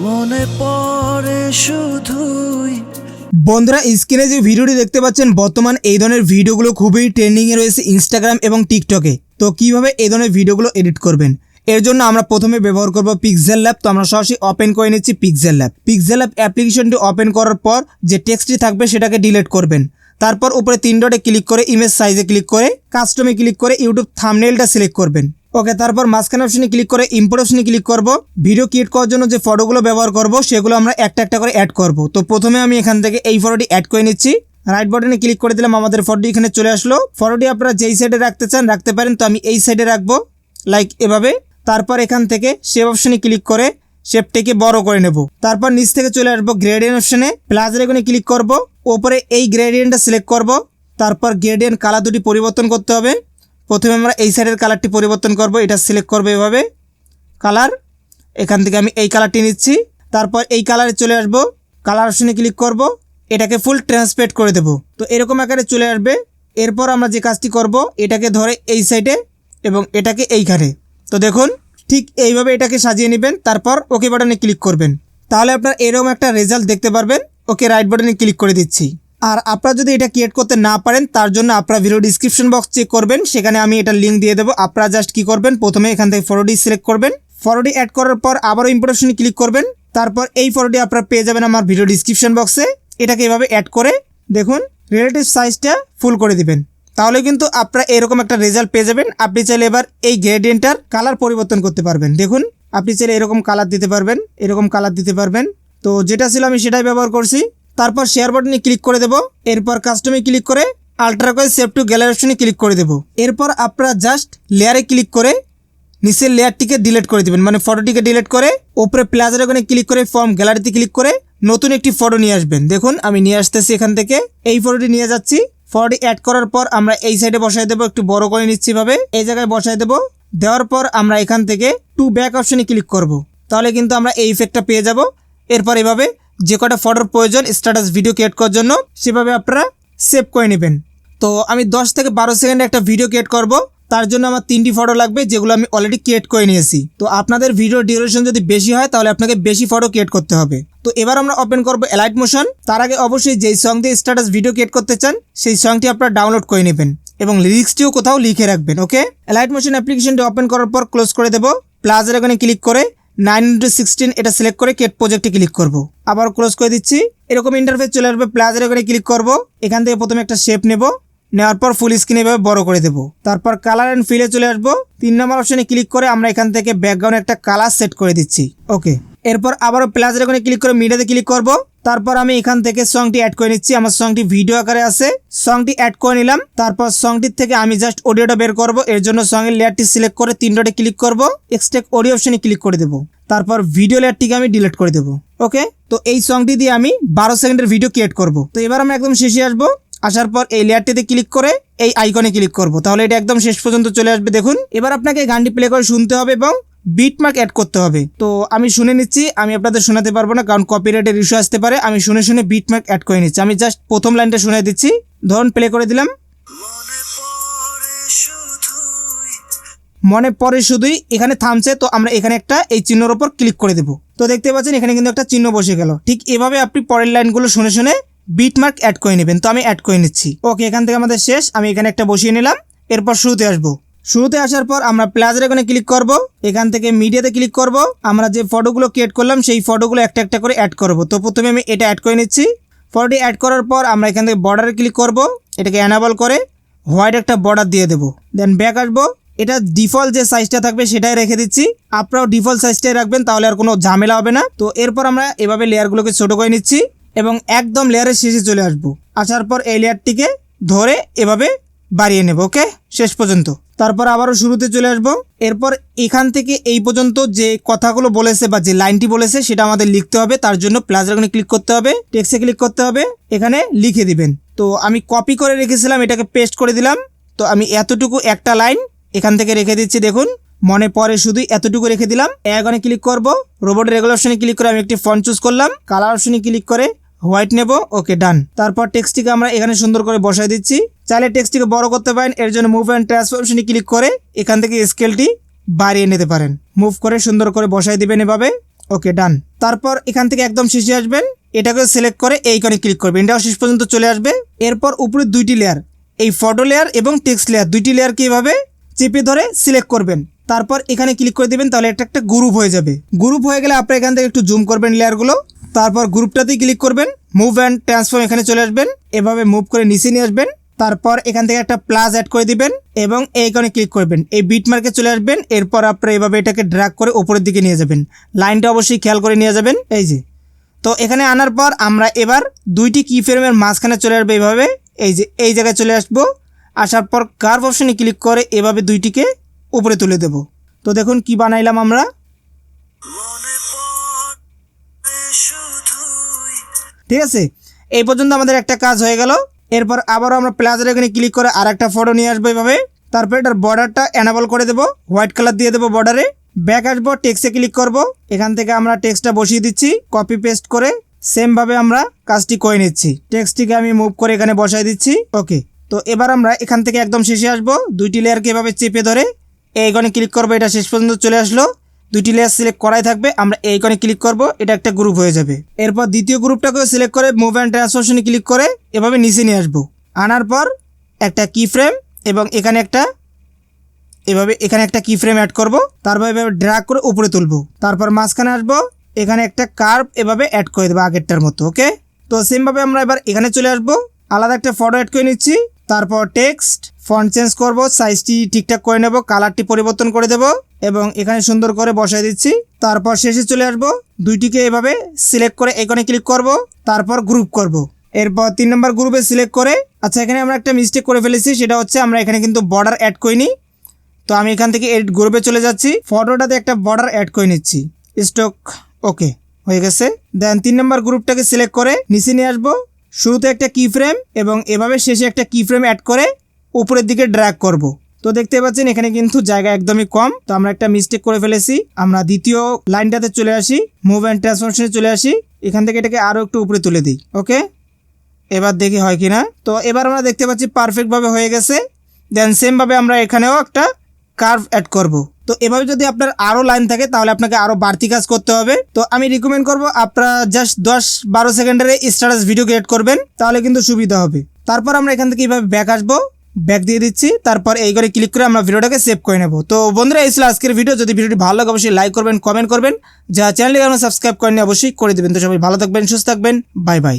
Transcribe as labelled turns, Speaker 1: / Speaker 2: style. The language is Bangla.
Speaker 1: মনে পড়ে শুধুই।
Speaker 2: বন্ধুরা স্ক্রিনে যে ভিডিওটি দেখতে পাচ্ছেন বর্তমান এই ধরনের ভিডিওগুলো খুবই ট্রেন্ডিংয়ে রয়েছে ইনস্টাগ্রাম এবং টিকটকে। তো কিভাবে এই ধরনের ভিডিওগুলো এডিট করবেন এর জন্য আমরা প্রথমে ব্যবহার করব পিক্সেল ল্যাব। তো আমরা সরাসরি ওপেন করে নিচ্ছি পিক্সেল ল্যাব। পিক্সেল ল্যাব অ্যাপ্লিকেশনটি ওপেন করার পর যে টেক্সটটি থাকবে সেটাকে ডিলিট করবেন। তারপর উপরে 3 ডটে ক্লিক করে ইমেজ সাইজে ক্লিক করে কাস্টমে ক্লিক করে ইউটিউব থাম্বনেইলটা সিলেক্ট করবেন। ওকে, তারপর মাঝখানে অপশনে ক্লিক করে ইম্পোর্ট অপশনে ক্লিক করব। ভিডিও ক্রিয়েট করার জন্য যে ফটোগুলো ব্যবহার করব সেগুলো আমরা একটা একটা করে অ্যাড করব। তো প্রথমে আমি এখান থেকে এই ফটোটি অ্যাড করে নিচ্ছি। রাইট বাটনে ক্লিক করে দিলাম, আমাদের ফটোটি এখানে চলে আসলো। ফটোটি আপনারা যেই সাইডে রাখতে চান রাখতে পারেন, তো আমি এই সাইডে রাখবো লাইক এভাবে। তারপর এখান থেকে শেপ অপশনে ক্লিক করে শেপটাকে বড় করে নেব। তারপর নিচ থেকে চলে আসবো গ্রেডিয়েন্ট অপশনে, প্লাস আইকনে ক্লিক করব। ওপরে এই গ্রেডিয়েন্টটা সিলেক্ট করব। তারপর গ্রেডিয়েন্ট কালার দুটি পরিবর্তন করতে হবে। প্রথমে আমরা এই সাইডের কালারটি পরিবর্তন করব, এটা সিলেক্ট করব এভাবে কালার। এখান থেকে আমি এই কালারটি নিচ্ছি। তারপর এই কালারে চলে আসব, কালার অপশনে ক্লিক করব, এটাকে ফুল ট্রান্সপেরেন্ট করে দেব। তো এরকম আকারে চলে আসবে। এরপর আমরা যে কাজটি করব এটাকে ধরে এই সাইডে এবং এটাকে এইখানে। তো দেখুন ঠিক এইভাবে এটাকে সাজিয়ে নেবেন। তারপর ওকে বাটনে ক্লিক করবেন, তাহলে আপনার এরকম একটা রেজাল্ট দেখতে পারবেন। ওকে রাইট বাটনে ক্লিক করে দিচ্ছি। আর আপনারা যদি এটা ক্রিয়েট করতে না পারেন তার জন্য আপনারা ভিডিও ডিসক্রিপশন বক্স চেক করবেন, সেখানে আমি এটা লিঙ্ক দিয়ে দেবো। আপনারা জাস্ট কি করবেন, প্রথমে এখান থেকে ফটোটি সিলেক্ট করবেন। ফটোটি অ্যাড করার পর আবারও ইম্পোর্ট অপশনে ক্লিক করবেন। তারপর এই ফটোটি আপনারা পেয়ে যাবেন আমার ভিডিও ডিসক্রিপশন বক্সে। এটাকে এভাবে অ্যাড করে দেখুন রিলেটিভ সাইজটা ফুল করে দিবেন, তাহলে কিন্তু আপনারা এরকম একটা রেজাল্ট পেয়ে যাবেন। আপনি চাইলে এবার এই গ্রেডিয়েন্টটার কালার পরিবর্তন করতে পারবেন। দেখুন আপনি চাইলে এরকম কালার দিতে পারবেন, এরকম কালার দিতে পারবেন। তো যেটা ছিল আমি সেটাই ব্যবহার করছি। তারপর শেয়ার বাটনে ক্লিক করে দেব। এরপর কাস্টমে ক্লিক করে আল্ট্রা করে সেভ টু গ্যালারি অপশনে ক্লিক করে দেব। এরপর আপনারা জাস্ট লেয়ারে ক্লিক করে নিচের লেয়ারটিকে ডিলিট করে দেবেন, মানে ফটোটিকে ডিলিট করে উপরে প্লাস আইকনে ক্লিক করে ফর্ম গ্যালারিতে ক্লিক করে নতুন একটি ফটো নিয়ে আসবেন। দেখুন আমি নিয়ে আসতেছি, এখান থেকে এই ফটোটি নিয়ে যাচ্ছি। ফটোটি অ্যাড করার পর আমরা এই সাইডে বসাই দেবো, একটু বড় করে নিচ্ছি ভাবে এই জায়গায় বসাই দেবো। দেওয়ার পর আমরা এখান থেকে টু ব্যাক অপশনে ক্লিক করব, তাহলে কিন্তু আমরা এই ইফেক্টটা পেয়ে যাব। এরপর এভাবে যে কটা ফটোর প্রয়োজন স্ট্যাটাস ভিডিও ক্রিয়েট করার জন্য সেভাবে আপনারা সেভ করে নেবেন। তো আমি 10 থেকে 12 সেকেন্ডে একটা ভিডিও ক্রিয়েট করব, তার জন্য আমার 3টি ফটো লাগবে যেগুলো আমি অলরেডি ক্রিয়েট করে নিয়েছি। তো আপনাদের ভিডিও ডিউরেশন যদি বেশি হয় তাহলে আপনাকে বেশি ফটো ক্রিয়েট করতে হবে। তো এবার আমরা ওপেন করব এলাইট মোশন। তার আগে অবশ্যই যেই সং দিয়ে স্ট্যাটাস ভিডিও ক্রিয়েট করতে চান সেই সংটি আপনারা ডাউনলোড করে নেবেন এবং লিরিক্সটিও কোথাও লিখে রাখবেন। ওকে, এলাইট মোশন অ্যাপ্লিকেশনটি ওপেন করার পর ক্লোজ করে দেব। প্লাস আইকনে ক্লিক করে 9:16 এটা সিলেক্ট করে ক্রিয়েট প্রজেক্টে ক্লিক করব। আবার ক্লোজ করে দিচ্ছি। এরকম ইন্টারফেস চলে আসবে। প্লাস আইকনে ক্লিক করব। এখান থেকে প্রথমে একটা শেপ নেব, নেওয়ার পর ফুল স্ক্রিন এভাবে বড় করে দেব। তারপর কালার অ্যান্ড ফিলে চলে আসবো। 3 নম্বর অপশনে ক্লিক করে আমরা এখান থেকে ব্যাকগ্রাউন্ডে একটা কালার সেট করে দিচ্ছি। ওকে, এরপর আবারও প্লাস আইকনে ক্লিক করে মিডিয়াতে ক্লিক করব। তারপর আমি এখান থেকে সংটি অ্যাড করে নিচ্ছি। আমার সংটি ভিডিও আকারে আছে, সংটি অ্যাড করে নিলাম। তারপর সংটির থেকে আমি জাস্ট অডিওটা বের করব। এর জন্য সঙ্গের লেয়ারটি সিলেক্ট করে 3 ডটে ক্লিক করব, এক্সট্রাক্ট অডিও অপশনে ক্লিক করে দেব। তারপর ভিডিও লেয়ারটিকে আমি ডিলিট করে দেব। ওকে, তো এই সংটি দিয়ে আমি 12 সেকেন্ডের ভিডিও ক্রিয়েট করব। তো এবার আমরা একদম শেষে আসবো। আসার পর এই লেয়ারটিতে ক্লিক করে এই আইকনে ক্লিক করব, তাহলে এটা একদম শেষ পর্যন্ত চলে আসবে। দেখুন এবার আপনাকে গানটি প্লে করে শুনতে হবে এবং বিটমার্ক অ্যাড করতে হবে। তো আমি শুনে নিচ্ছি, আমি আপনাদের শোনাতে পারবো না কারণ কপিরাইটের ইস্যু আসতে পারে। আমি শুনে শুনে বিটমার্ক অ্যাড করে নিচ্ছি। আমি জাস্ট প্রথম লাইনটা শুনে দিচ্ছি। ধরুন প্লে করে দিলাম। মনে পড়ে শুধুই এখানে থামছে, তো আমরা এখানে একটা এই চিহ্নের উপর ক্লিক করে দেব। তো দেখতে পাচ্ছেন এখানে কিন্তু একটা চিহ্ন বসে গেল। ঠিক এভাবে আপনি পরের লাইনগুলো শুনে শুনে বিটমার্ক অ্যাড করে নেবেন। তো আমি অ্যাড করে নিচ্ছি। ওকে, এখান থেকে আমাদের শেষ। আমি এখানে একটা বসিয়ে নিলাম। এরপর শুরুতে আসবো। শুরুতে আসার পর আমরা প্লাস আইকনে ক্লিক করব। এখান থেকে মিডিয়াতে ক্লিক করব। আমরা যে ফটোগুলো ক্রিয়েট করলাম সেই ফটোগুলো একটা একটা করে অ্যাড করব। তো প্রথমে আমি এটা অ্যাড করে নিচ্ছি। ফটোটি অ্যাড করার পর আমরা এখান থেকে বর্ডারে ক্লিক করব। এটাকে এনাবল করে হোয়াইট একটা বর্ডার দিয়ে দেবো। দেন ব্যাক আসবো। এটা ডিফল্ট যে সাইজটা থাকবে সেটাই রেখে দিচ্ছি। আপনারাও ডিফল্ট সাইজটাই রাখবেন, তাহলে আর কোনো ঝামেলা হবে না। তো এরপর আমরা এভাবে লেয়ারগুলোকে ছোট করে নিচ্ছি এবং একদম লেয়ারের শেষে চলে আসবো। আসার পর এই লেয়ারটিকে ধরে এভাবে বাড়িয়ে নেব। ওকে, শেষ পর্যন্ত। তারপর আবারও শুরুতে চলে আসবো। এরপর এখান থেকে এই পর্যন্ত যে কথাগুলো বলেছে বা যে লাইনটি বলেছে সেটা আমাদের লিখতে হবে। তার জন্য প্লাস আইকনে ক্লিক করতে হবে, টেক্সটে ক্লিক করতে হবে, এখানে লিখে দিবেন। তো আমি কপি করে রেখেছিলাম, এটাকে পেস্ট করে দিলাম। তো আমি এতটুকু একটা লাইন এখান থেকে রেখে দিচ্ছি। দেখুন মনে পড়ে শুধু এতটুকু রেখে দিলাম। আইকনে ক্লিক করব। রোবটের রেগুলার অপশনে ক্লিক করে আমি একটি ফন্ট চুজ করলাম। কালার অপশনে ক্লিক করে হোয়াইট নেব। ওকে, ডান। তারপর টেক্সটটিকে আমরা এখানে সুন্দর করে বসাই দিচ্ছি। চাইলে টেক্সটটিকে বড় করতে পারেন, এর জন্য মুভ অ্যান্ড ট্রান্সফার অপশনে ক্লিক করে এখান থেকে স্কেলটি বাড়িয়ে নিতে পারেন। মুভ করে সুন্দর করে বসাই দিবেন এভাবে। ওকে ডান। তারপর এখান থেকে একদম শেষে আসবেন, এটাকে সিলেক্ট করে এই আইকনে ক্লিক করবেন, এটাও শেষ পর্যন্ত চলে আসবে। এরপর উপরে দুইটি লেয়ার, এই ফটো লেয়ার এবং টেক্সট লেয়ার, দুইটি লেয়ারকে এভাবে চেপে ধরে সিলেক্ট করবেন। তারপর এখানে ক্লিক করে দেবেন, তাহলে এটা একটা গ্রুপ হয়ে যাবে। গ্রুপ হয়ে গেলে আপনারা এখান থেকে একটু জুম করবেন লেয়ারগুলো, তারপর গ্রুপটাতেই ক্লিক করবেন, মুভ অ্যান্ড ট্রান্সফর্ম এখানে চলে আসবেন, এভাবে মুভ করে নিচে নিয়ে আসবেন। তারপর এখান থেকে একটা প্লাস অ্যাড করে দিবেন এবং এই আইকনে ক্লিক করবেন, এই বিট মার্কে চলে আসবেন। এরপর আপনারা এভাবে এটাকে ড্র্যাগ করে উপরের দিকে নিয়ে যাবেন, লাইনটা অবশ্যই খেয়াল করে নিয়ে যাবেন। এই যে, তো এখানে আনার পর আমরা এবার দুইটি কি ফ্রেমের মাঝখানে চলে আসবে এইভাবে, এই যে এই জায়গায় চলে আসবো। আসার পর কার্ভ অপশনে ক্লিক করে এভাবে দুইটিকে উপরে তুলে দেব। তো দেখুন কি বানাইলাম আমরা। ঠিক আছে, এই পর্যন্ত আমাদের একটা কাজ হয়ে গেল। এরপর আবারও আমরা প্লাসের এখানে ক্লিক করে আর একটা ফটো নিয়ে আসবো এইভাবে। তারপর এটার বর্ডারটা এনাবল করে দেবো, হোয়াইট কালার দিয়ে দেবো বর্ডারে। ব্যাক আসবো, টেক্সটে ক্লিক করব, এখান থেকে আমরা টেক্সটটা বসিয়ে দিচ্ছি, কপি পেস্ট করে সেমভাবে আমরা কাজটি করে নিচ্ছি। টেক্সটটিকে আমি মুভ করে এখানে বসাই দিচ্ছি। ওকে, তো এবার আমরা এখান থেকে একদম শেষে আসবো, দুইটি লেয়ারকে এভাবে চেপে ধরে এই আইকনে ক্লিক করবো, এটা শেষ পর্যন্ত চলে আসলো। দুইটি লেয়ার সিলেক্ট করাই থাকবে, আমরা এই আইকনে ক্লিক করব, এটা একটা গ্রুপ হয়ে যাবে। এরপর দ্বিতীয় গ্রুপটাকেও সিলেক্ট করে মুভ অ্যান্ড ট্রান্সফরমেশনে ক্লিক করে এভাবে নিচে নিয়ে আসবো। আনার পর একটা কি ফ্রেম এবং এখানে একটা কি ফ্রেম অ্যাড করব। তারপর এভাবে ড্র্যাগ করে উপরে তুলবো। তারপর মাঝখানে আসবো, এখানে একটা কার্ভ এভাবে অ্যাড করে দেবো আগেরটার মতো। ওকে, তো সেমভাবে আমরা এবার এখানে চলে আসবো, আলাদা একটা ফটো অ্যাড করে নিচ্ছি। তারপর টেক্সট ফন্ট চেঞ্জ করব, সাইজটি ঠিকঠাক করে নেব, কালারটি পরিবর্তন করে দেব এবং এখানে সুন্দর করে বসাই দিচ্ছি। তারপর শেষে চলে আসবো, দুইটিকে এভাবে সিলেক্ট করে এখানে ক্লিক করব, তারপর গ্রুপ করব। এরপর 3 নম্বর গ্রুপে সিলেক্ট করে, আচ্ছা এখানে আমরা একটা মিস্টেক করে ফেলেছি, সেটা হচ্ছে আমরা এখানে কিন্তু বর্ডার অ্যাড করিনি। তো আমি এখান থেকে এডিট গ্রুপে চলে যাচ্ছি, ফটোটাতে একটা বর্ডার অ্যাড করে নিচ্ছি, স্টক। ওকে, হয়ে গেছে। দেন 3 নম্বর গ্রুপটাকে সিলেক্ট করে নিচে নিয়ে আসবো, শুরুতে একটা কি ফ্রেম এবং এভাবে শেষে একটা কি ফ্রেম অ্যাড করে উপরের দিকে ড্র্যাগ করব। তো দেখতে পাচ্ছেন এখানে কিন্তু জায়গা একদমই কম, তো আমরা একটা মিস্টেক করে ফেলেছি। আমরা দ্বিতীয় লাইনটাতে চলে আসি, মুভ অ্যান্ড ট্রান্সফরমেশনে চলে আসি, এখান থেকে এটাকে আরও একটু উপরে তুলে দিই। ওকে, এবার দেখি হয় কিনা। তো এবার আমরা দেখতে পাচ্ছি পারফেক্টভাবে হয়ে গেছে। দেন সেমভাবে আমরা এখানেও একটা কার্ভ অ্যাড করব। তো এভাবে যদি আপনার আরও লাইন থাকে তাহলে আপনাকে আরও বাড়তি কাজ করতে হবে। তো আমি রিকমেন্ড করব আপনারা জাস্ট 10-12 সেকেন্ডের স্ট্যাটাস ভিডিও ক্রিয়েট করবেন, তাহলে কিন্তু সুবিধা হবে। তারপর আমরা এখান থেকে এইভাবে ব্যাক আসবো, ব্যাক দিয়ে দিচ্ছি, তারপর এই করে ক্লিক করে আমরা ভিডিওটাকে সেভ করে নেব। তো বন্ধুরা, এই ছিল আজকের ভিডিও। যদি ভিডিওটি ভালো লাগে অবশ্যই লাইক করবেন, কমেন্ট করবেন, যা চ্যানেলটিকে আমরা সাবস্ক্রাইব করেনি অবশ্যই করে দেবেন। তো সবাই ভালো থাকবেন, সুস্থ থাকবেন, বাই বাই।